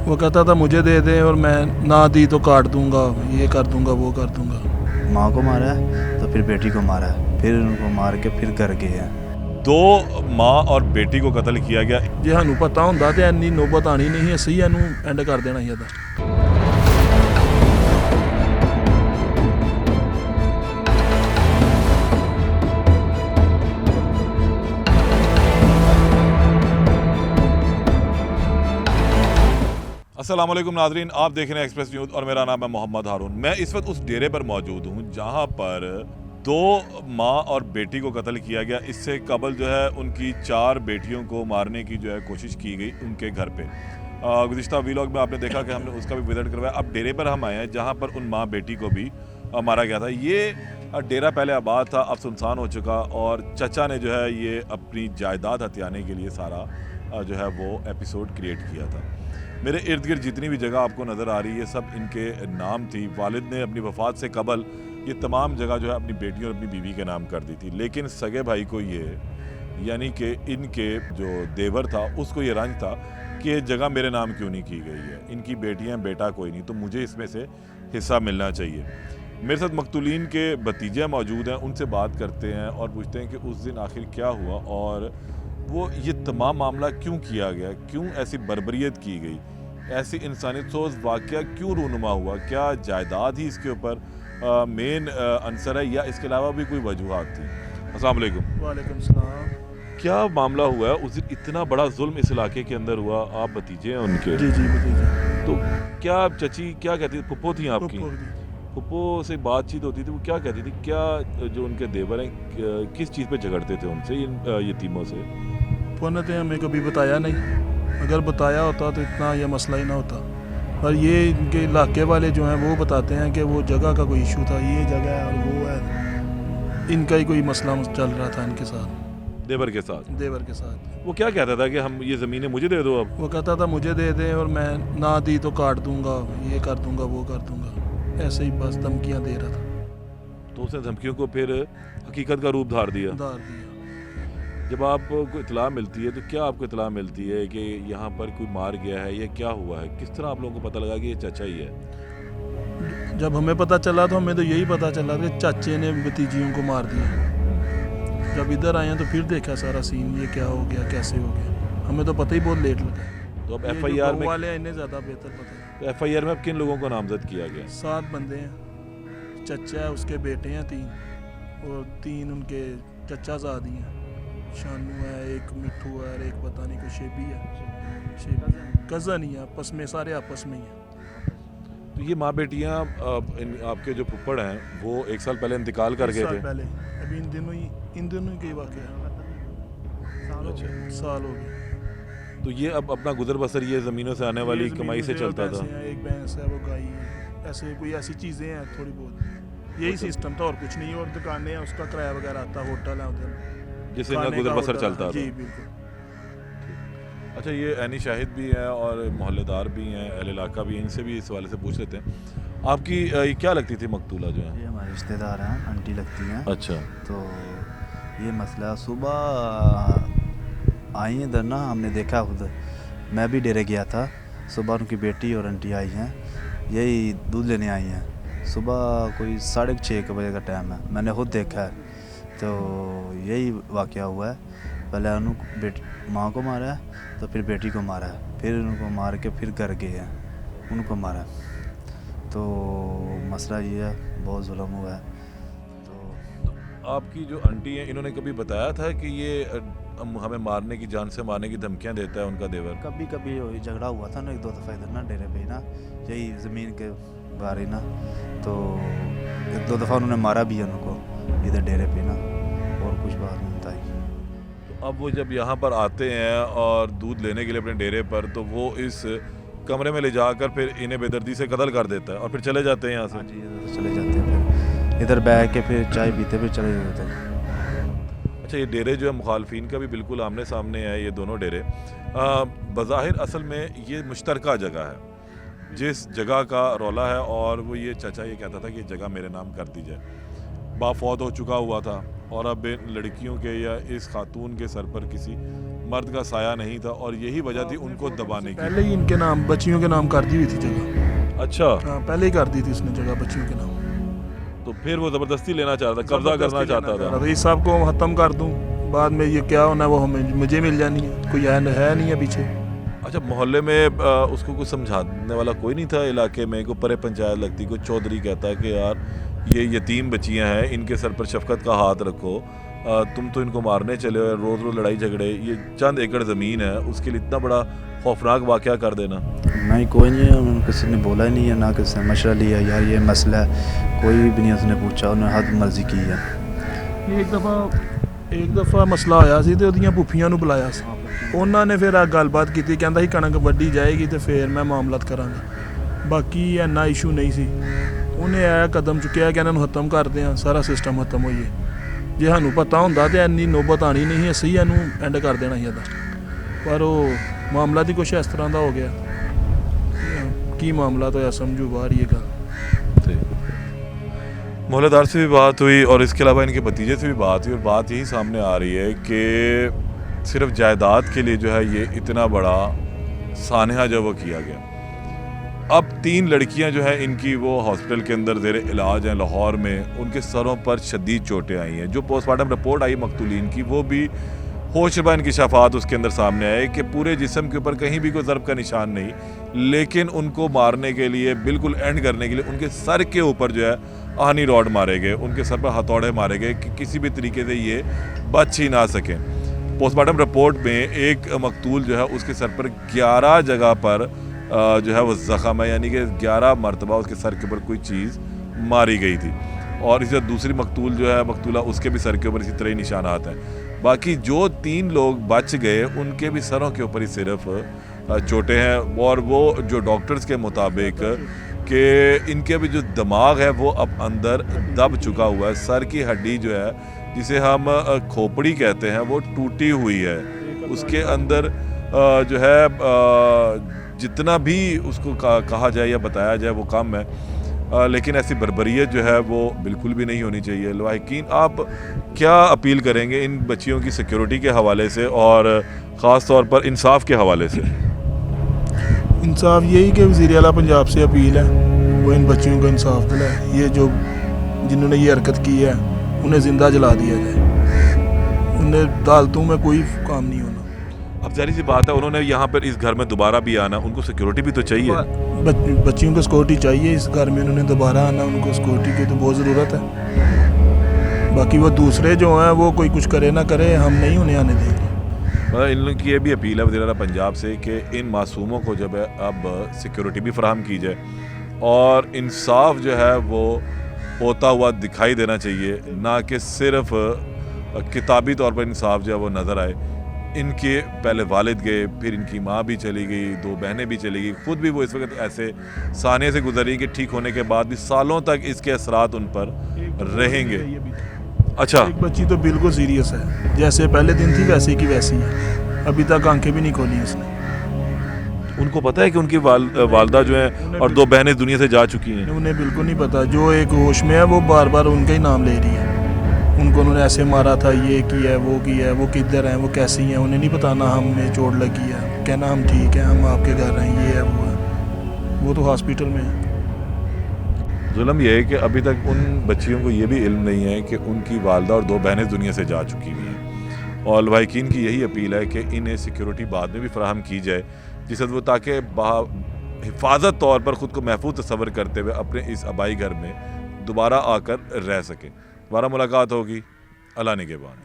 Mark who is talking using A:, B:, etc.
A: वो कहता था मुझे दे दे और मैं ना दी तो काट दूंगा, ये कर दूंगा, वो कर दूंगा।
B: माँ को मारा है तो फिर बेटी को मारा है, फिर उनको मार के फिर घर गए हैं।
C: 2 माँ और बेटी को कत्ल किया गया।
A: जे सानू पता होंदा ते इन्नी नौबत आनी नहीं, सही इनू एंड कर देना चाहिए।
C: अस्सलाम वालेकुम नाज़रीन, आप देख रहे हैं एक्सप्रेस न्यूज़ और मेरा नाम है मोहम्मद हारून। मैं इस वक्त उस डेरे पर मौजूद हूँ जहाँ पर 2 माँ और बेटी को कत्ल किया गया। इससे कबल जो है उनकी 4 बेटियों को मारने की जो है कोशिश की गई उनके घर पे। गुज़िश्ता व्लॉग में आपने देखा कि हमने उसका भी विजिट करवाया। अब डेरे पर हम आए हैं जहाँ पर उन माँ बेटी को भी मारा गया था। ये डेरा पहले आबाद था, अब सुनसान हो चुका, और चचा ने जो है ये अपनी जायदाद हथियाने के लिए सारा जो है वो एपिसोड क्रिएट किया था। मेरे इर्द गिर्द जितनी भी जगह आपको नज़र आ रही है सब इनके नाम थी। वालिद ने अपनी वफ़ात से कबल ये तमाम जगह जो है अपनी बेटी और अपनी बीवी के नाम कर दी थी, लेकिन सगे भाई को ये यानी कि इनके जो देवर था उसको ये रंज था कि ये जगह मेरे नाम क्यों नहीं की गई है, इनकी बेटियां बेटा कोई नहीं, तो मुझे इसमें से हिस्सा मिलना चाहिए। मेरे साथ मकतूलीन के भतीजे मौजूद हैं, उनसे बात करते हैं और पूछते हैं कि उस दिन आखिर क्या हुआ और वो ये तमाम मामला क्यों किया गया, क्यों ऐसी बर्बरियत की गई, ऐसी इंसानियत सोच वाक़या क्यों रूनुमा हुआ, क्या जायदाद ही इसके ऊपर मेन आंसर है या इसके अलावा भी कोई वजूहात थी। अस्सलाम वालेकुम।
A: वालेकुम सलाम।
C: क्या मामला हुआ है उस दिन, इतना बड़ा जुल्म इस इलाके के अंदर हुआ? आप भतीजे हैं उनके?
A: जी जी भतीजा।
C: तो क्या चची क्या कहती थी, फुप्पो थी आपकी?
A: फुप्पो थी।
C: फुप्पो से बातचीत होती थी, वो क्या कहती थी, क्या जो उनके देवर हैं किस चीज़ पे झगड़ते थे उनसे, इन यतीमों से?
A: उन्होंने तो हमें कभी बताया नहीं, अगर बताया होता तो इतना यह मसला ही ना होता। पर ये इनके इलाके वाले जो हैं वो बताते हैं कि वो जगह का कोई इशू था, ये जगह है और वो है, इनका ही कोई मसला चल रहा था इनके साथ,
C: देवर के साथ।
A: देवर के साथ।
C: वो क्या कहता था कि हम ये ज़मीनें मुझे दे दो अब?
A: वो कहता था मुझे दे दे और मैं ना दी तो काट दूंगा, ये कर दूंगा, वो कर दूंगा, ऐसे ही बस धमकियां दे रहा था।
C: तो उसने धमकियों को फिर हकीकत का रूप धार दिया। जब आपको इतला मिलती है तो क्या आपको इतला मिलती है कि यहाँ पर कोई मार गया है या क्या हुआ है, किस तरह आप लोगों को पता लगा कि ये चाचा ही है?
A: जब हमें पता चला तो हमें तो यही पता चला कि चाचे ने भतीजियों को मार दिया। जब इधर आए तो फिर देखा सारा सीन, ये क्या हो गया, कैसे हो गया, हमें तो पता ही बहुत लेट लगा।
C: तो अब FIR में
A: वाले इन्हें ज़्यादा बेहतर पता है।
C: तो FIR में अब किन लोगों को नामजद किया गया?
A: 7 बंदे हैं, चचा है, उसके बेटे हैं 3 और 3 उनके चचाजादी हैं, शानू है, एक मिठू है और एक पता नहीं कोई शेबी है, शेबी कज़न ही है, आपस में सारे आपस में ही हैं।
C: तो ये माँ बेटियाँ आपके जो फुप्पड़ हैं वो 1 साल पहले इंतकाल कर गए थे?
A: पहले, अभी इन दिनों ही वाक़या है।
C: अच्छा,
A: साल हो गए।
C: तो ये अब अपना गुजर बसर ये ज़मीनों से आने वाली कमाई से चलता था?
A: एक भैंस है, वो गाय, ऐसे कोई ऐसी चीज़ें हैं थोड़ी बहुत, यही सिस्टम था और कुछ नहीं। और दुकानें हैं, उसका किराया वगैरह आता, होटल है उधर,
C: जिससे इनका गुजर बसर चलता था?
A: जी बिल्कुल।
C: अच्छा, ये ऐनी शाहिद भी हैं और मोहल्लेदार भी हैं, अहले इलाका भी हैं, इनसे भी इस हवाले से पूछ लेते हैं। आपकी ये क्या लगती थी मकतूला जो है?
B: ये हमारे रिश्तेदार हैं, आंटी लगती हैं।
C: अच्छा।
B: तो ये मसला सुबह आई हैं इधर ना, हमने देखा खुद, मैं भी डेरे गया था। सुबह उनकी बेटी और आंटी आई हैं, यही दूध लेने आई हैं। सुबह कोई 6:30 बजे का टाइम है, मैंने खुद देखा है। तो यही वाक़या हुआ है, पहले उन्होंने माँ को मारा है तो फिर बेटी को मारा है, फिर उनको मार के फिर घर गए हैं, उनको मारा। तो मसला ये है, बहुत जुल्म हुआ है। तो
C: आपकी जो आंटी हैं इन्होंने कभी बताया था कि ये हमें मारने की, जान से मारने की धमकियां देता है उनका देवर?
B: कभी कभी झगड़ा हुआ था ना 1-2 दफ़ा इधर ना डेरे पे ना, यही ज़मीन के बारे ना, तो 1-2 दफ़ा उन्होंने मारा भी है उनको इधर डेरे पे ना, और कुछ बात नहीं बताई।
C: तो अब वो जब यहाँ पर आते हैं और दूध लेने के लिए अपने डेरे पर, तो वो इस कमरे में ले जाकर फिर इन्हें बेदर्दी से कत्ल कर देता है और फिर चले जाते हैं यहाँ से?
B: हाँ जी, इधर चले जाते हैं, फिर इधर बैठ के फिर चाय पीते फिर चले जाते हैं।
C: अच्छा, ये डेरे जो है मुखालफिन का भी बिल्कुल आमने सामने है, ये दोनों डेरे बज़ाहिर असल में ये मुश्तरका जगह है, जिस जगह का रौला है, और वो ये चाचा ये कहता था कि जगह मेरे नाम कर दी जाए। बाप फौत हो चुका हुआ था और अब इन लड़कियों के या इस खातून के सर पर किसी मर्द का साया नहीं था और यही वजह थी उनको दबाने की।
A: पहले ही इनके नाम बच्चियों के नाम कर दी हुई थी जगह।
C: अच्छा,
A: हाँ, पहले ही कर दी थी उसने जगह बच्चियों के नाम।
C: तो फिर वो ज़बरदस्ती लेना चाहता था, कब्जा करना चाहता था।
A: तो इस सब को ख़त्म कर दूँ, बाद में ये क्या होना है वो हमें मुझे मिल जानी है, कोई है नहीं है पीछे।
C: अच्छा, मोहल्ले में उसको कुछ समझाने वाला कोई नहीं था इलाके में? को परे पंचायत लगती, कोई चौधरी कहता है कि यार ये यतीम बच्चियां हैं, इनके सर पर शफकत का हाथ रखो, तुम तो इनको मारने चले हो, रोज़ रोज़ लड़ाई झगड़े, ये चंद एकड़ ज़मीन है उसके लिए इतना बड़ा खौफनाक वाक़या कर देना।
B: नहीं, कोई नहीं है, उन्होंने किसी ने बोला ही नहीं है, ना किसी ने मशवरा लिया यार ये मसला है, कोई भी नहीं उसने पूछा, उन्होंने हद मर्जी की है।
A: एक दफ़ा मसला आया सी ते ओदियां भुफियां नूं बुलाया सी, ਉਹਨਾਂ ਨੇ ਫਿਰ ਆ ਗੱਲਬਾਤ ਕੀਤੀ, ਕਹਿੰਦਾ ਸੀ ਕਣਕ ਵੱਢੀ ਜਾਏਗੀ ਤੇ ਫਿਰ ਮੈਂ ਮਾਮਲਤ ਕਰਾਂਗਾ। ਬਾਕੀ ਇੰਨਾ ਇਸ਼ੂ ਨਹੀਂ ਸੀ, ਉਹਨੇ ਆਇਆ ਕਦਮ ਚੁੱਕਿਆ ਕਿ ਇਹਨਾਂ ਨੂੰ ਖਤਮ ਕਰਦੇ ਆ, ਸਾਰਾ ਸਿਸਟਮ ਖਤਮ ਹੋਈਏ। ਜੇ ਸਾਨੂੰ ਪਤਾ ਹੁੰਦਾ ਤੇ ਇੰਨੀ ਨੌਬਤ ਆਣੀ ਨਹੀਂ ਸੀ, ਅਸੀਂ ਇਹਨੂੰ ਐਂਡ ਕਰ ਦੇਣਾ ਸੀ ਇਹਦਾ। ਪਰ ਉਹ ਮਾਮਲਾ ਦੀ ਕੁਛ ਇਸ ਤਰ੍ਹਾਂ ਦਾ ਹੋ ਗਿਆ, ਕੀ ਮਾਮਲਾ तो समझो बाहर ये गल।
C: मोहल्लेदार से भी बात हुई और इसके अलावा इनके भतीजे से भी बात हुई और बात यही सामने आ रही है कि सिर्फ जायदाद के लिए जो है ये इतना बड़ा सानहा जो वो किया गया। अब 3 लड़कियां जो है इनकी वो हॉस्पिटल के अंदर ज़ेर इलाज हैं लाहौर में, उनके सरों पर शदीद चोटें आई हैं। जो पोस्टमार्टम रिपोर्ट आई मकतूलीन की वो भी होशरबा इंकिशाफात उसके अंदर सामने आए कि पूरे जिस्म के ऊपर कहीं भी कोई ज़रब का निशान नहीं, लेकिन उनको मारने के लिए, बिल्कुल एंड करने के लिए उनके सर के ऊपर जो है आहनी रॉड मारे गए, उनके सर पर हथौड़े मारे गए कि किसी भी तरीके से ये बच ही ना सकें। पोस्टमार्टम रिपोर्ट में एक मकतूल जो है उसके सर पर 11 जगह पर जो है वो ज़ख़म है, यानी कि 11 मरतबा उसके सर के ऊपर कोई चीज़ मारी गई थी। और इसी तरह दूसरी मकतूल जो है मकतूला, उसके भी सर के ऊपर इसी तरह ही निशानात हैं। बाकी जो 3 लोग बच गए उनके भी सरों के ऊपर ही सिर्फ चोटें हैं, और वो जो डॉक्टर्स के मुताबिक कि इनके भी जो दिमाग है वो अब अंदर दब चुका हुआ है, सर की हड्डी जो है जिसे हम खोपड़ी कहते हैं वो टूटी हुई है, उसके अंदर जो है जितना भी उसको कहा जाए या बताया जाए वो कम है, लेकिन ऐसी बर्बरियत जो है वो बिल्कुल भी नहीं होनी चाहिए। लवाहिकीन, आप क्या अपील करेंगे इन बच्चियों की सिक्योरिटी के हवाले से और ख़ास तौर पर इंसाफ के हवाले से?
A: इंसाफ यही कि वज़ीर आला पंजाब से अपील है वो इन बच्चियों को इंसाफ दिलाए, ये जो जिन्होंने ये हरकत की है उन्हें ज़िंदा जला दिया जाए, उन्हें अदालतों में कोई काम नहीं होना।
C: अब जारी सी बात है, उन्होंने यहाँ पर इस घर में दोबारा भी आना, उनको सिक्योरिटी भी तो चाहिए।
A: बच्चियों को सिक्योरिटी चाहिए, इस घर में उन्होंने दोबारा आना, उनको सिक्योरिटी की तो बहुत ज़रूरत है। बाकी वो दूसरे जो हैं वो कोई कुछ करे ना करे, हम नहीं उन्हें आने देंगे।
C: इन लोगों की ये भी अपील है वज़ीर आला पंजाब से कि इन मासूमों को जब है अब सिक्योरिटी भी फराहम की जाए और इंसाफ जो है वो होता हुआ दिखाई देना चाहिए, ना कि सिर्फ किताबी तौर पर इंसाफ जो है वो नज़र आए। इनके पहले वालिद गए, फिर इनकी माँ भी चली गई, 2 बहनें भी चली गई, ख़ुद भी वो इस वक्त ऐसे साने से गुजरी कि ठीक होने के बाद भी सालों तक इसके असरात उन पर रहेंगे। अच्छा,
A: एक बच्ची तो बिल्कुल सीरियस है, जैसे पहले दिन थी वैसे की वैसी है, अभी तक आंखें भी नहीं खोली उसने।
C: उनको पता है कि उनकी वालदा जो है और 2 बहनें दुनिया से जा चुकी हैं?
A: उन्हें बिल्कुल नहीं पता, जो एक होश में है वो बार बार उनका ही नाम ले रही है। उनको उन्होंने ऐसे मारा था, ये किया है, वो किधर हैं, वो कैसी हैं, उन्हें नहीं पता ना हमें चोट लगी है, कहना हम ठीक हैं, हम आपके घर हैं, ये है वो है, वो तो हॉस्पिटल में है।
C: जुल्म यह है कि अभी तक उन बच्चियों को ये भी इल्म नहीं है कि उनकी वालदा और 2 बहनें दुनिया से जा चुकी हुई हैं, और लवाहिकीन की यही अपील है कि इन्हें सिक्योरिटी बाद में भी फराहम की जाए, जिससे वो ताकि हिफाजत तौर पर ख़ुद को महफूज तस्वर करते हुए अपने इस आबाई घर में दोबारा आकर रह सकें। दोबारा मुलाकात होगी, अल्लाह निगहबान।